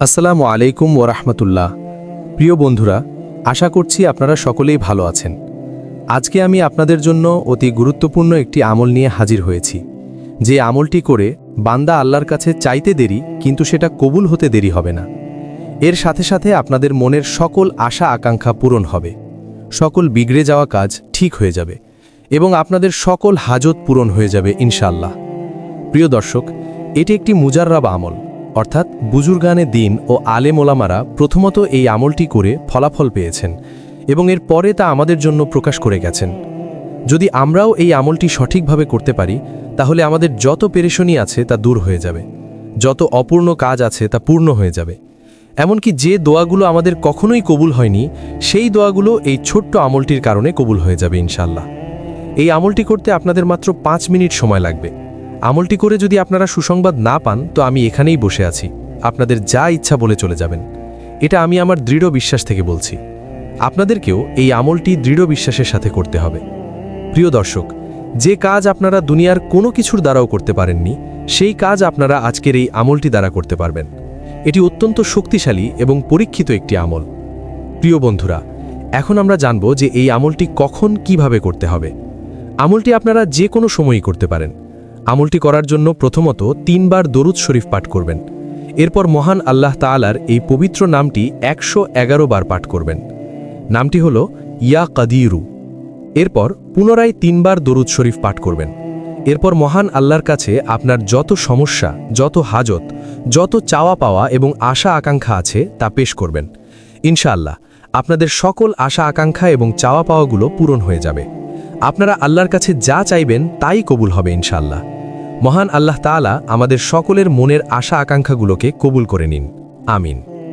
আসসালামু আলাইকুম ওরহমতুল্লাহ। প্রিয় বন্ধুরা, আশা করছি আপনারা সকলেই ভালো আছেন। আজকে আমি আপনাদের জন্য অতি গুরুত্বপূর্ণ একটি আমল নিয়ে হাজির হয়েছি, যে আমলটি করে বান্দা আল্লাহর কাছে চাইতে দেরি, কিন্তু সেটা কবুল হতে দেরি হবে না। এর সাথে সাথে আপনাদের মনের সকল আশা আকাঙ্ক্ষা পূরণ হবে, সকল বিগড়ে যাওয়া কাজ ঠিক হয়ে যাবে এবং আপনাদের সকল হাজত পূরণ হয়ে যাবে ইনশাআল্লাহ। প্রিয় দর্শক, এটি একটি মুজাররাব আমল, অর্থাৎ বুজুর্গানে দিন ও আলেম ওলামারা প্রথমত এই আমলটি করে ফলাফল পেয়েছেন এবং এর পরে তা আমাদের জন্য প্রকাশ করে গেছেন। যদি আমরাও এই আমলটি সঠিকভাবে করতে পারি, তাহলে আমাদের যত পেরেশানি আছে তা দূর হয়ে যাবে, যত অপূর্ণ কাজ আছে তা পূর্ণ হয়ে যাবে। এমনকি যে দোয়াগুলো আমাদের কখনোই কবুল হয়নি, সেই দোয়াগুলো এই ছোট্ট আমলটির কারণে কবুল হয়ে যাবে ইনশাআল্লাহ। এই আমলটি করতে আপনাদের মাত্র 5 মিনিট সময় লাগবে। আমলটি করে যদি আপনারা সুসংবাদ না পান, তো আমি এখানেই বসে আছি, আপনাদের যা ইচ্ছা বলে চলে যাবেন। এটা আমি আমার দৃঢ় বিশ্বাস থেকে বলছি। আপনাদেরকেও এই আমলটি দৃঢ় বিশ্বাসের সাথে করতে হবে। প্রিয় দর্শক, যে কাজ আপনারা দুনিয়ার কোনো কিছুর দ্বারাও করতে পারেননি, সেই কাজ আপনারা আজকের এই আমলটি দ্বারা করতে পারবেন। এটি অত্যন্ত শক্তিশালী এবং পরীক্ষিত একটি আমল। প্রিয় বন্ধুরা, এখন আমরা জানব যে এই আমলটি কখন কিভাবে করতে হবে। আমলটি আপনারা যে কোনো সময়ই করতে পারেন। আমলটি করার জন্য প্রথমত 3 বার দরুদ শরীফ পাঠ করবেন। এরপর মহান আল্লাহ তাআলার এই পবিত্র নামটি 111 বার পাঠ করবেন। নামটি হল ইয়া কাদিরু। এরপর পুনরায় 3 বার দরুদ শরীফ পাঠ করবেন। এরপর মহান আল্লাহর কাছে আপনার যত সমস্যা, যত হাজত, যত চাওয়া পাওয়া এবং আশা আকাঙ্ক্ষা আছে তা পেশ করবেন। ইনশাআল্লাহ আপনাদের সকল আশা আকাঙ্ক্ষা এবং চাওয়া পাওয়াগুলো পূরণ হয়ে যাবে। আপনারা আল্লাহর কাছে যা চাইবেন তাই কবুল হবে ইনশাআল্লাহ। মহান আল্লাহ তাআলা আমাদের সকলের মনের আশা আকাঙ্ক্ষাগুলোকে কবুল করে নিন। আমিন।